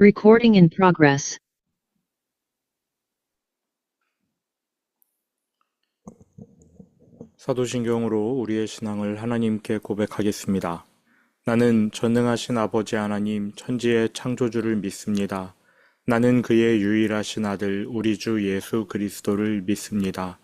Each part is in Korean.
Recording in progress. 사도신경으로 우리의 신앙을 하나님께 고백하겠습니다. 나는 전능하신 아버지 하나님 천지의 창조주를 믿습니다. 나는 그의 유일하신 아들 우리 주 예수 그리스도를 믿습니다.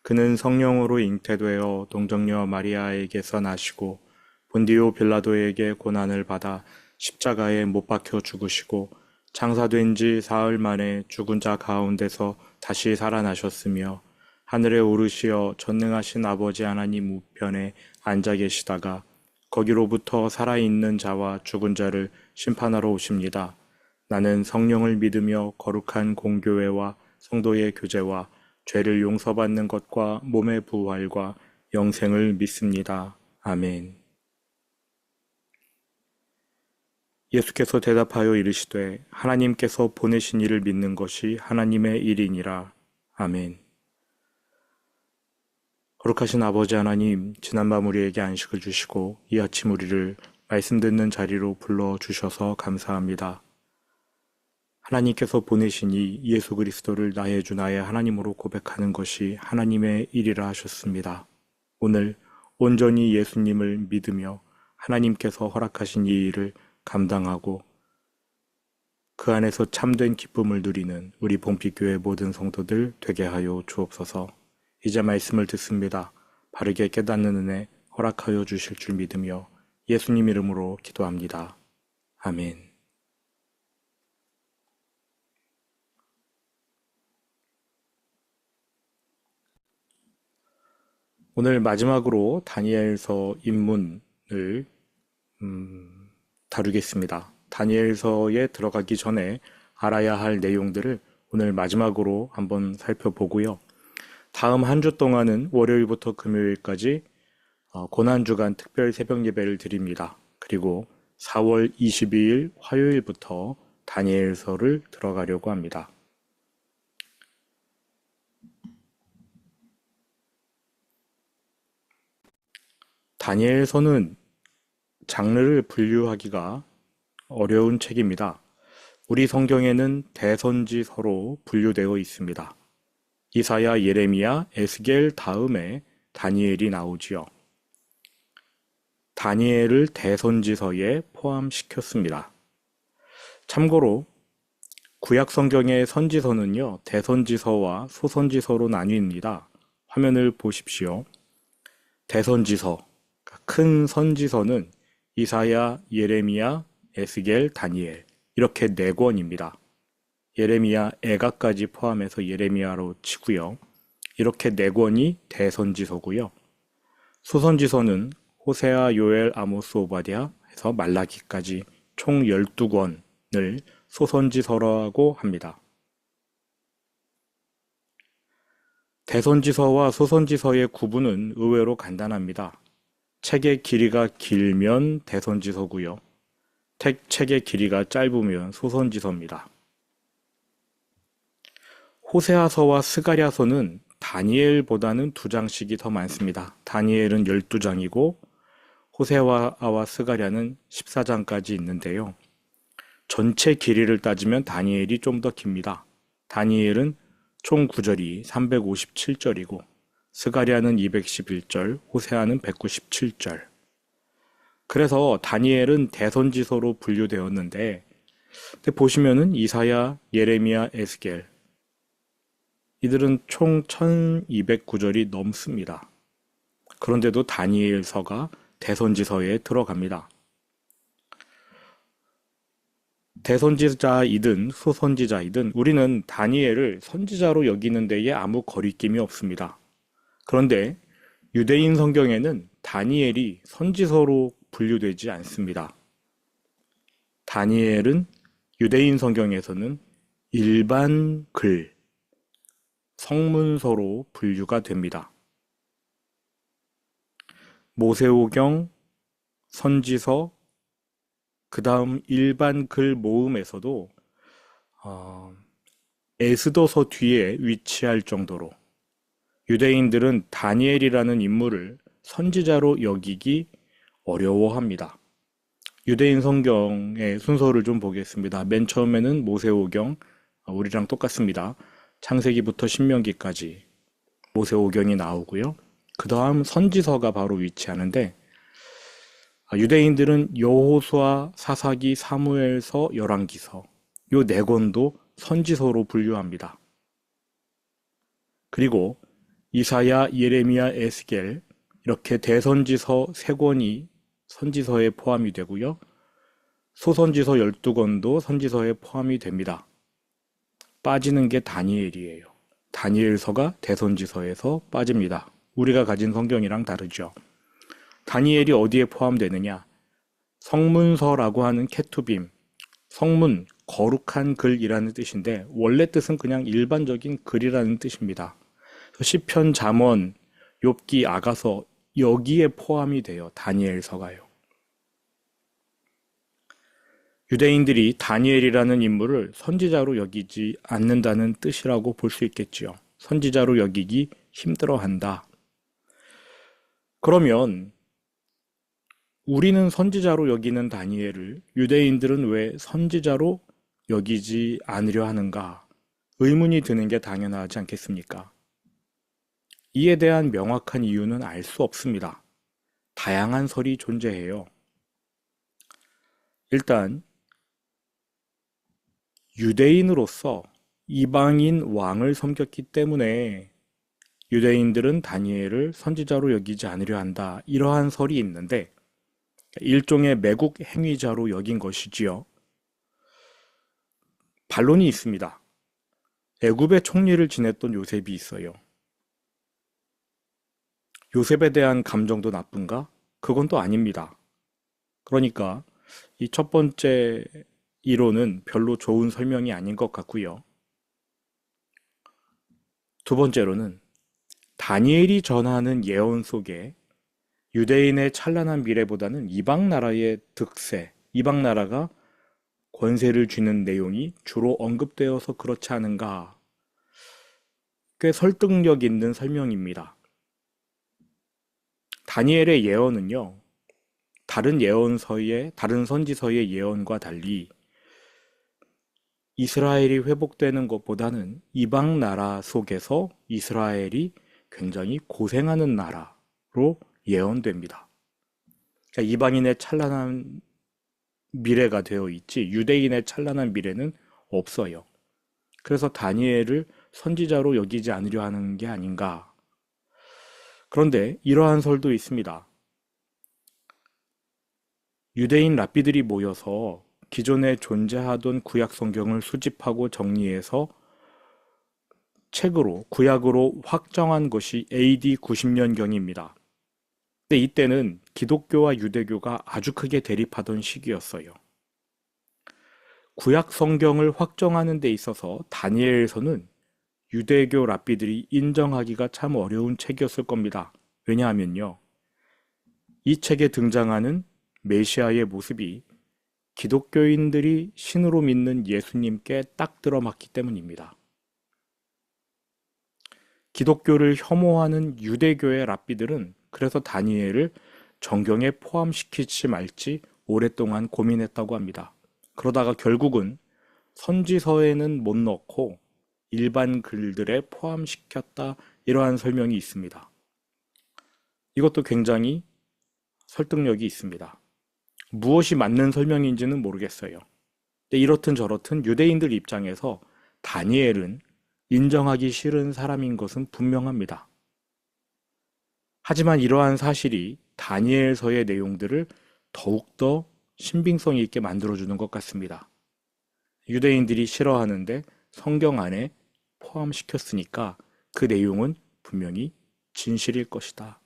그는 성령으로 잉태되어 동정녀 마리아에게서 나시고 본디오 빌라도에게 고난을 받아 십자가에 못 박혀 죽으시고 장사된 지 사흘 만에 죽은 자 가운데서 다시 살아나셨으며 하늘에 오르시어 전능하신 아버지 하나님 우편에 앉아 계시다가 거기로부터 살아있는 자와 죽은 자를 심판하러 오십니다. 나는 성령을 믿으며 거룩한 공교회와 성도의 교제와 죄를 용서받는 것과 몸의 부활과 영생을 믿습니다. 아멘. 예수께서 대답하여 이르시되 하나님께서 보내신 이를 믿는 것이 하나님의 일이니라. 아멘. 거룩하신 아버지 하나님, 지난밤 우리에게 안식을 주시고 이 아침 우리를 말씀 듣는 자리로 불러주셔서 감사합니다. 하나님께서 보내신 이 예수 그리스도를 나의 주 나의 하나님으로 고백하는 것이 하나님의 일이라 하셨습니다. 오늘 온전히 예수님을 믿으며 하나님께서 허락하신 이 일을 감당하고 그 안에서 참된 기쁨을 누리는 우리 봉빛교회 모든 성도들 되게 하여 주옵소서. 이제 말씀을 듣습니다. 바르게 깨닫는 은혜 허락하여 주실 줄 믿으며 예수님 이름으로 기도합니다. 아멘. 오늘 마지막으로 다니엘서 입문을 다루겠습니다. 다니엘서에 들어가기 전에 알아야 할 내용들을 오늘 마지막으로 한번 살펴보고요. 다음 한 주 동안은 월요일부터 금요일까지 고난주간 특별 새벽 예배를 드립니다. 그리고 4월 22일 화요일부터 다니엘서를 들어가려고 합니다. 다니엘서는 장르를 분류하기가 어려운 책입니다. 우리 성경에는 대선지서로 분류되어 있습니다. 이사야, 예레미야, 에스겔 다음에 다니엘이 나오지요. 다니엘을 대선지서에 포함시켰습니다. 참고로 구약 성경의 선지서는요, 대선지서와 소선지서로 나뉩니다. 화면을 보십시오. 대선지서, 큰 선지서는 이사야, 예레미야, 에스겔, 다니엘 이렇게 4권입니다. 예레미야, 애가까지 포함해서 예레미야로 치고요. 이렇게 4권이 대선지서고요. 소선지서는 호세아, 요엘, 아모스, 오바댜 해서 말라기까지 총 12권을 소선지서라고 합니다. 대선지서와 소선지서의 구분은 의외로 간단합니다. 책의 길이가 길면 대선지서고요. 책의 길이가 짧으면 소선지서입니다. 호세아서와 스가랴서는 다니엘보다는 2장씩이 더 많습니다. 다니엘은 12장이고 호세아와 스가랴는 14장까지 있는데요. 전체 길이를 따지면 다니엘이 좀 더 깁니다. 다니엘은 총 9절이 357절이고 스가랴는 211절, 호세아는 197절. 그래서 다니엘은 대선지서로 분류되었는데 보시면은 이사야, 예레미야, 에스겔 이들은 총 1209절이 넘습니다. 그런데도 다니엘서가 대선지서에 들어갑니다. 대선지자이든 소선지자이든 우리는 다니엘을 선지자로 여기는 데에 아무 거리낌이 없습니다. 그런데 유대인 성경에는 다니엘이 선지서로 분류되지 않습니다. 다니엘은 유대인 성경에서는 일반 글, 성문서로 분류가 됩니다. 모세오경, 선지서, 그 다음 일반 글 모음에서도 에스더서 뒤에 위치할 정도로 유대인들은 다니엘이라는 인물을 선지자로 여기기 어려워합니다. 유대인 성경의 순서를 좀 보겠습니다. 맨 처음에는 모세오경, 우리랑 똑같습니다. 창세기부터 신명기까지 모세오경이 나오고요. 그 다음 선지서가 바로 위치하는데 유대인들은 여호수아, 사사기, 사무엘서, 열왕기서 요 네 권도 선지서로 분류합니다. 그리고 이사야, 예레미야, 에스겔 이렇게 대선지서 세 권이 선지서에 포함이 되고요. 소선지서 12권도 선지서에 포함이 됩니다. 빠지는 게 다니엘이에요. 다니엘서가 대선지서에서 빠집니다. 우리가 가진 성경이랑 다르죠. 다니엘이 어디에 포함되느냐? 성문서라고 하는 케투빔, 성문, 거룩한 글이라는 뜻인데 원래 뜻은 그냥 일반적인 글이라는 뜻입니다. 시편, 잠언, 욥기, 아가서 여기에 포함이 돼요. 다니엘서가요. 유대인들이 다니엘이라는 인물을 선지자로 여기지 않는다는 뜻이라고 볼 수 있겠지요. 선지자로 여기기 힘들어한다. 그러면 우리는 선지자로 여기는 다니엘을 유대인들은 왜 선지자로 여기지 않으려 하는가? 의문이 드는 게 당연하지 않겠습니까? 이에 대한 명확한 이유는 알 수 없습니다. 다양한 설이 존재해요. 일단 유대인으로서 이방인 왕을 섬겼기 때문에 유대인들은 다니엘을 선지자로 여기지 않으려 한다. 이러한 설이 있는데 일종의 매국 행위자로 여긴 것이지요. 반론이 있습니다. 애굽의 총리를 지냈던 요셉이 있어요. 요셉에 대한 감정도 나쁜가? 그건 또 아닙니다. 그러니까 이 첫 번째 이론은 별로 좋은 설명이 아닌 것 같고요. 두 번째로는 다니엘이 전하는 예언 속에 유대인의 찬란한 미래보다는 이방 나라의 득세, 이방 나라가 권세를 쥐는 내용이 주로 언급되어서 그렇지 않은가? 꽤 설득력 있는 설명입니다. 다니엘의 예언은요, 다른 선지서의 예언과 달리 이스라엘이 회복되는 것보다는 이방 나라 속에서 이스라엘이 굉장히 고생하는 나라로 예언됩니다. 그러니까 이방인의 찬란한 미래가 되어 있지 유대인의 찬란한 미래는 없어요. 그래서 다니엘을 선지자로 여기지 않으려 하는 게 아닌가. 그런데 이러한 설도 있습니다. 유대인 랍비들이 모여서 기존에 존재하던 구약 성경을 수집하고 정리해서 책으로, 구약으로 확정한 것이 AD 90년경입니다. 근데 이때는 기독교와 유대교가 아주 크게 대립하던 시기였어요. 구약 성경을 확정하는 데 있어서 다니엘서는 유대교 랍비들이 인정하기가 참 어려운 책이었을 겁니다. 왜냐하면요. 이 책에 등장하는 메시아의 모습이 기독교인들이 신으로 믿는 예수님께 딱 들어맞기 때문입니다. 기독교를 혐오하는 유대교의 랍비들은 그래서 다니엘을 정경에 포함시키지 말지 오랫동안 고민했다고 합니다. 그러다가 결국은 선지서에는 못 넣고 일반 글들에 포함시켰다 이러한 설명이 있습니다. 이것도 굉장히 설득력이 있습니다. 무엇이 맞는 설명인지는 모르겠어요. 근데 이렇든 저렇든 유대인들 입장에서 다니엘은 인정하기 싫은 사람인 것은 분명합니다. 하지만 이러한 사실이 다니엘서의 내용들을 더욱더 신빙성 있게 만들어주는 것 같습니다. 유대인들이 싫어하는데 성경 안에 포함시켰으니까 그 내용은 분명히 진실일 것이다.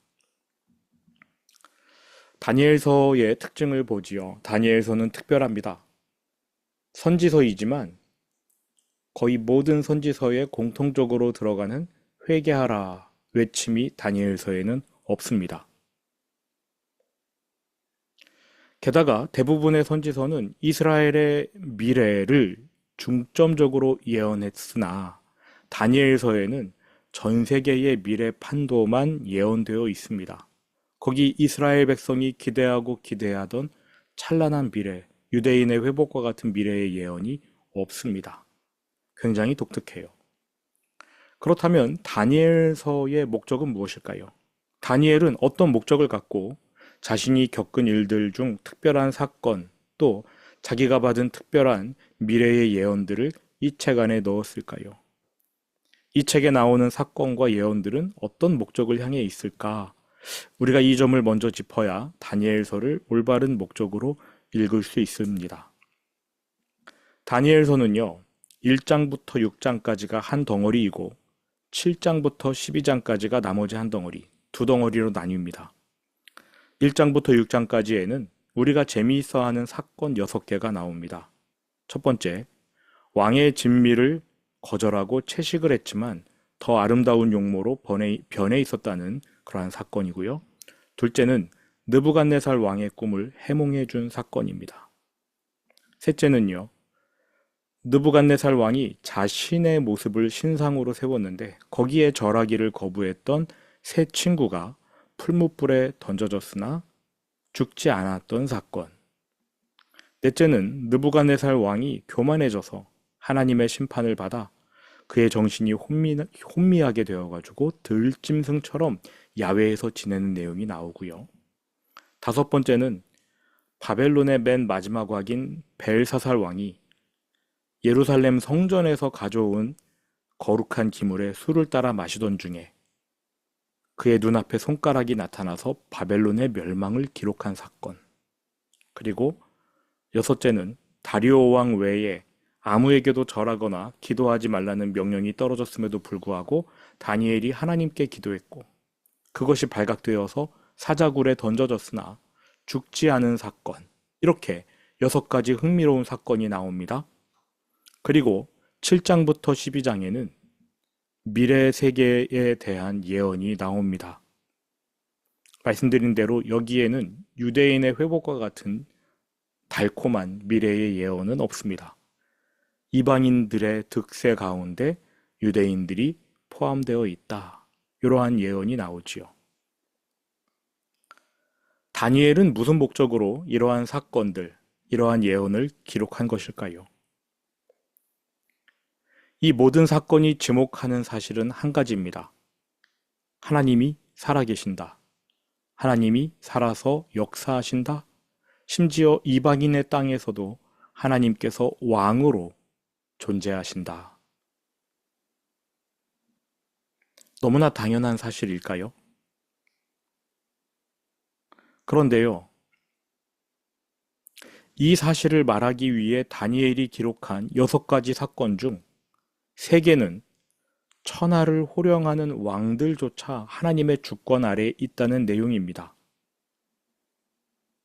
다니엘서의 특징을 보지요. 다니엘서는 특별합니다. 선지서이지만 거의 모든 선지서에 공통적으로 들어가는 회개하라 외침이 다니엘서에는 없습니다. 게다가 대부분의 선지서는 이스라엘의 미래를 중점적으로 예언했으나 다니엘서에는 전 세계의 미래 판도만 예언되어 있습니다. 거기 이스라엘 백성이 기대하고 기대하던 찬란한 미래, 유대인의 회복과 같은 미래의 예언이 없습니다. 굉장히 독특해요. 그렇다면 다니엘서의 목적은 무엇일까요? 다니엘은 어떤 목적을 갖고 자신이 겪은 일들 중 특별한 사건, 또 자기가 받은 특별한 미래의 예언들을 이 책 안에 넣었을까요? 이 책에 나오는 사건과 예언들은 어떤 목적을 향해 있을까? 우리가 이 점을 먼저 짚어야 다니엘서를 올바른 목적으로 읽을 수 있습니다. 다니엘서는요, 1장부터 6장까지가 한 덩어리이고 7장부터 12장까지가 나머지 한 덩어리, 두 덩어리로 나뉩니다. 1장부터 6장까지에는 우리가 재미있어 하는 사건 6개가 나옵니다. 첫 번째, 왕의 진미를 거절하고 채식을 했지만 더 아름다운 용모로 변해 있었다는 그러한 사건이고요. 둘째는 느부갓네살 왕의 꿈을 해몽해 준 사건입니다. 셋째는요, 느부갓네살 왕이 자신의 모습을 신상으로 세웠는데 거기에 절하기를 거부했던 세 친구가 풀무불에 던져졌으나 죽지 않았던 사건. 넷째는 느부갓네살 왕이 교만해져서 하나님의 심판을 받아 그의 정신이 혼미하게 되어가지고 들짐승처럼 야외에서 지내는 내용이 나오고요. 다섯 번째는 바벨론의 맨 마지막 왕인 벨사살 왕이 예루살렘 성전에서 가져온 거룩한 기물에 술을 따라 마시던 중에 그의 눈앞에 손가락이 나타나서 바벨론의 멸망을 기록한 사건. 그리고 여섯째는 다리오 왕 외에 아무에게도 절하거나 기도하지 말라는 명령이 떨어졌음에도 불구하고 다니엘이 하나님께 기도했고 그것이 발각되어서 사자굴에 던져졌으나 죽지 않은 사건. 이렇게 6가지 흥미로운 사건이 나옵니다. 그리고 7장부터 12장에는 미래 세계에 대한 예언이 나옵니다. 말씀드린 대로 여기에는 유대인의 회복과 같은 달콤한 미래의 예언은 없습니다. 이방인들의 득세 가운데 유대인들이 포함되어 있다. 이러한 예언이 나오지요. 다니엘은 무슨 목적으로 이러한 사건들, 이러한 예언을 기록한 것일까요? 이 모든 사건이 지목하는 사실은 한 가지입니다. 하나님이 살아계신다. 하나님이 살아서 역사하신다. 심지어 이방인의 땅에서도 하나님께서 왕으로 존재하신다. 너무나 당연한 사실일까요? 그런데요, 이 사실을 말하기 위해 다니엘이 기록한 6가지 사건 중 3개는 천하를 호령하는 왕들조차 하나님의 주권 아래에 있다는 내용입니다.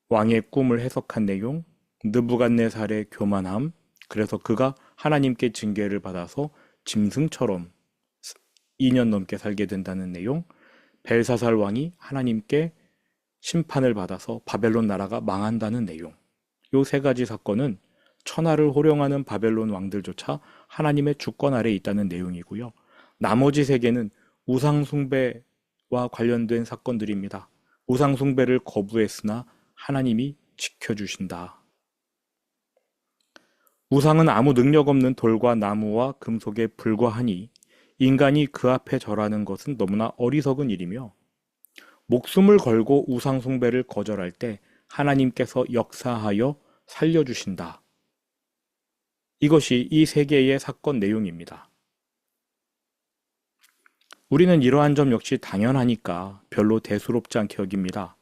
왕의 꿈을 해석한 내용, 느부갓네살의 교만함, 그래서 그가 하나님께 징계를 받아서 짐승처럼 2년 넘게 살게 된다는 내용, 벨사살 왕이 하나님께 심판을 받아서 바벨론 나라가 망한다는 내용. 이 3가지 사건은 천하를 호령하는 바벨론 왕들조차 하나님의 주권 아래에 있다는 내용이고요. 나머지 3개는 우상숭배와 관련된 사건들입니다. 우상숭배를 거부했으나 하나님이 지켜주신다. 우상은 아무 능력 없는 돌과 나무와 금속에 불과하니 인간이 그 앞에 절하는 것은 너무나 어리석은 일이며 목숨을 걸고 우상숭배를 거절할 때 하나님께서 역사하여 살려주신다. 이것이 이 3개의 사건 내용입니다. 우리는 이러한 점 역시 당연하니까 별로 대수롭지 않게 여깁니다.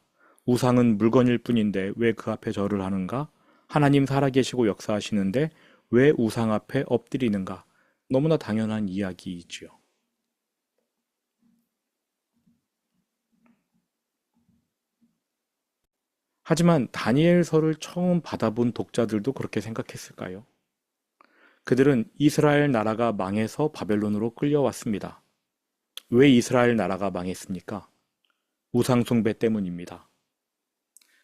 우상은 물건일 뿐인데 왜 그 앞에 절을 하는가? 하나님 살아계시고 역사하시는데 왜 우상 앞에 엎드리는가? 너무나 당연한 이야기이지요. 하지만 다니엘서를 처음 받아본 독자들도 그렇게 생각했을까요? 그들은 이스라엘 나라가 망해서 바벨론으로 끌려왔습니다. 왜 이스라엘 나라가 망했습니까? 우상숭배 때문입니다.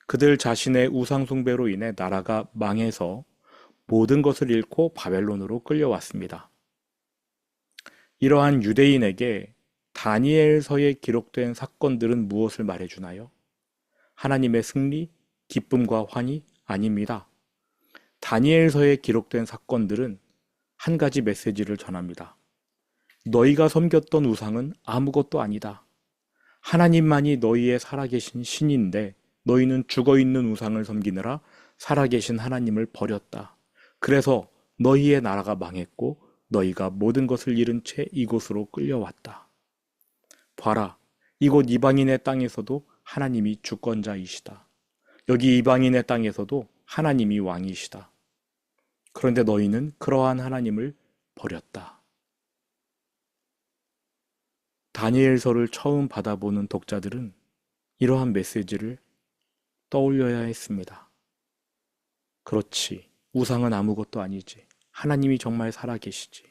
그들 자신의 우상숭배로 인해 나라가 망해서 모든 것을 잃고 바벨론으로 끌려왔습니다. 이러한 유대인에게 다니엘서에 기록된 사건들은 무엇을 말해주나요? 하나님의 승리, 기쁨과 환희, 아닙니다. 다니엘서에 기록된 사건들은 한 가지 메시지를 전합니다. 너희가 섬겼던 우상은 아무것도 아니다. 하나님만이 너희의 살아계신 신인데 너희는 죽어있는 우상을 섬기느라 살아계신 하나님을 버렸다. 그래서 너희의 나라가 망했고 너희가 모든 것을 잃은 채 이곳으로 끌려왔다. 봐라, 이곳 이방인의 땅에서도 하나님이 주권자이시다. 여기 이방인의 땅에서도 하나님이 왕이시다. 그런데 너희는 그러한 하나님을 버렸다. 다니엘서를 처음 받아보는 독자들은 이러한 메시지를 떠올려야 했습니다. 그렇지, 우상은 아무것도 아니지. 하나님이 정말 살아계시지.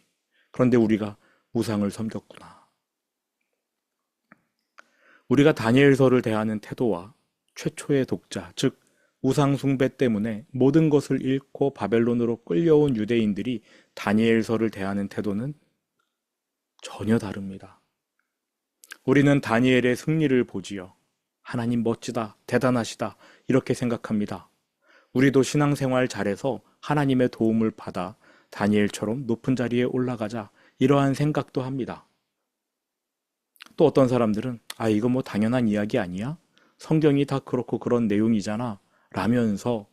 그런데 우리가 우상을 섬겼구나. 우리가 다니엘서를 대하는 태도와 최초의 독자, 즉 우상 숭배 때문에 모든 것을 잃고 바벨론으로 끌려온 유대인들이 다니엘서를 대하는 태도는 전혀 다릅니다. 우리는 다니엘의 승리를 보지요. 하나님 멋지다, 대단하시다 이렇게 생각합니다. 우리도 신앙생활 잘해서 하나님의 도움을 받아 다니엘처럼 높은 자리에 올라가자 이러한 생각도 합니다. 또 어떤 사람들은 이거 뭐 당연한 이야기 아니야? 성경이 다 그렇고 그런 내용이잖아 라면서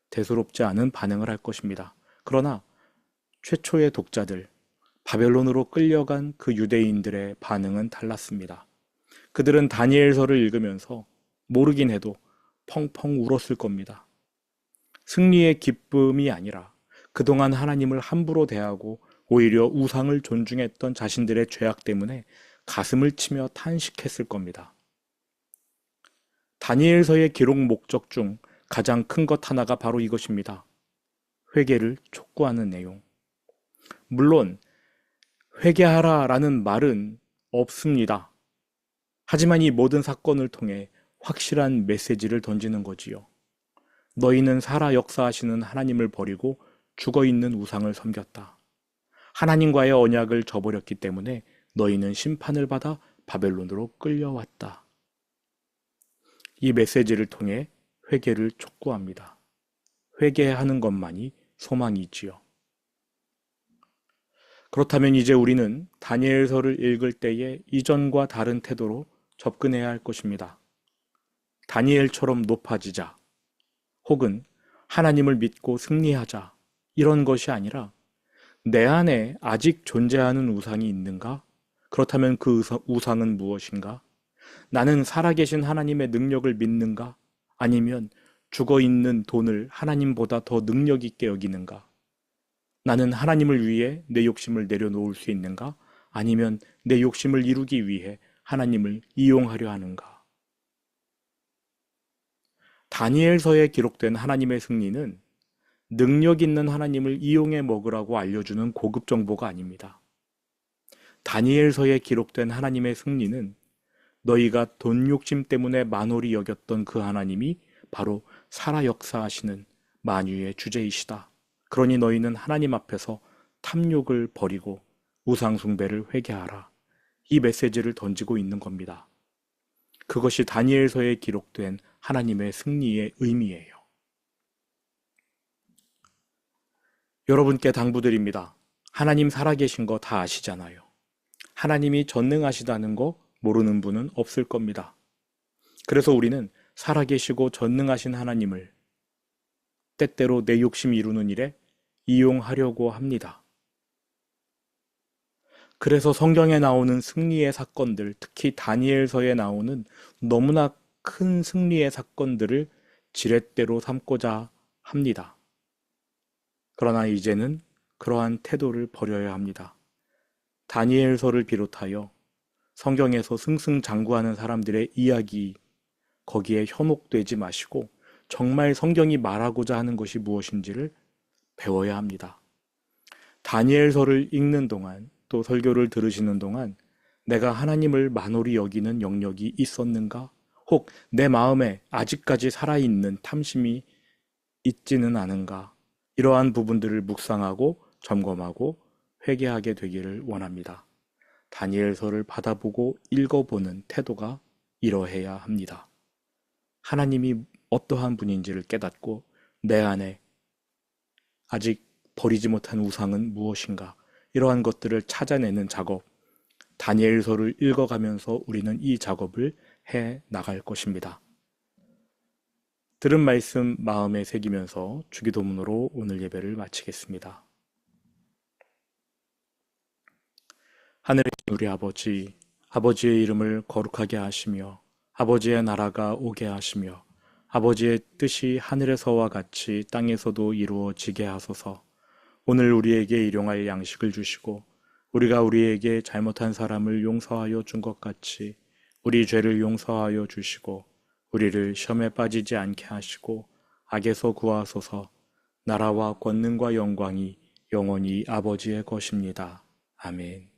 대수롭지 않은 반응을 할 것입니다. 그러나 최초의 독자들, 바벨론으로 끌려간 그 유대인들의 반응은 달랐습니다. 그들은 다니엘서를 읽으면서 모르긴 해도 펑펑 울었을 겁니다. 승리의 기쁨이 아니라 그동안 하나님을 함부로 대하고 오히려 우상을 존중했던 자신들의 죄악 때문에 가슴을 치며 탄식했을 겁니다. 다니엘서의 기록 목적 중 가장 큰 것 하나가 바로 이것입니다. 회개를 촉구하는 내용. 물론 회개하라라는 말은 없습니다. 하지만 이 모든 사건을 통해 확실한 메시지를 던지는 거지요. 너희는 살아 역사하시는 하나님을 버리고 죽어있는 우상을 섬겼다. 하나님과의 언약을 저버렸기 때문에 너희는 심판을 받아 바벨론으로 끌려왔다. 이 메시지를 통해 회개를 촉구합니다. 회개하는 것만이 소망이지요. 그렇다면 이제 우리는 다니엘서를 읽을 때에 이전과 다른 태도로 접근해야 할 것입니다. 다니엘처럼 높아지자, 혹은 하나님을 믿고 승리하자 이런 것이 아니라 내 안에 아직 존재하는 우상이 있는가? 그렇다면 그 우상은 무엇인가? 나는 살아계신 하나님의 능력을 믿는가? 아니면 죽어있는 돈을 하나님보다 더 능력 있게 여기는가? 나는 하나님을 위해 내 욕심을 내려놓을 수 있는가? 아니면 내 욕심을 이루기 위해 하나님을 이용하려 하는가? 다니엘서에 기록된 하나님의 승리는 능력 있는 하나님을 이용해 먹으라고 알려주는 고급 정보가 아닙니다. 다니엘서에 기록된 하나님의 승리는 너희가 돈 욕심 때문에 만홀히 여겼던 그 하나님이 바로 살아 역사하시는 만유의 주제이시다. 그러니 너희는 하나님 앞에서 탐욕을 버리고 우상 숭배를 회개하라. 이 메시지를 던지고 있는 겁니다. 그것이 다니엘서에 기록된 하나님의 승리의 의미예요. 여러분께 당부드립니다. 하나님 살아계신 거 다 아시잖아요. 하나님이 전능하시다는 거 모르는 분은 없을 겁니다. 그래서 우리는 살아계시고 전능하신 하나님을 때때로 내 욕심 이루는 일에 이용하려고 합니다. 그래서 성경에 나오는 승리의 사건들, 특히 다니엘서에 나오는 너무나 큰 승리의 사건들을 지렛대로 삼고자 합니다. 그러나 이제는 그러한 태도를 버려야 합니다. 다니엘서를 비롯하여 성경에서 승승장구하는 사람들의 이야기, 거기에 현혹되지 마시고 정말 성경이 말하고자 하는 것이 무엇인지를 배워야 합니다. 다니엘서를 읽는 동안, 또 설교를 들으시는 동안 내가 하나님을 만홀히 여기는 영역이 있었는가? 혹 내 마음에 아직까지 살아있는 탐심이 있지는 않은가? 이러한 부분들을 묵상하고 점검하고 회개하게 되기를 원합니다. 다니엘서를 받아보고 읽어보는 태도가 이러해야 합니다. 하나님이 어떠한 분인지를 깨닫고 내 안에 아직 버리지 못한 우상은 무엇인가? 이러한 것들을 찾아내는 작업, 다니엘서를 읽어가면서 우리는 이 작업을 해 나갈 것입니다. 들은 말씀 마음에 새기면서 주기도문으로 오늘 예배를 마치겠습니다. 하늘에 계신 우리 아버지, 아버지의 이름을 거룩하게 하시며 아버지의 나라가 오게 하시며 아버지의 뜻이 하늘에서와 같이 땅에서도 이루어지게 하소서. 오늘 우리에게 일용할 양식을 주시고 우리가 우리에게 잘못한 사람을 용서하여 준 것 같이 우리 죄를 용서하여 주시고 우리를 시험에 빠지지 않게 하시고 악에서 구하소서. 나라와 권능과 영광이 영원히 아버지의 것입니다. 아멘.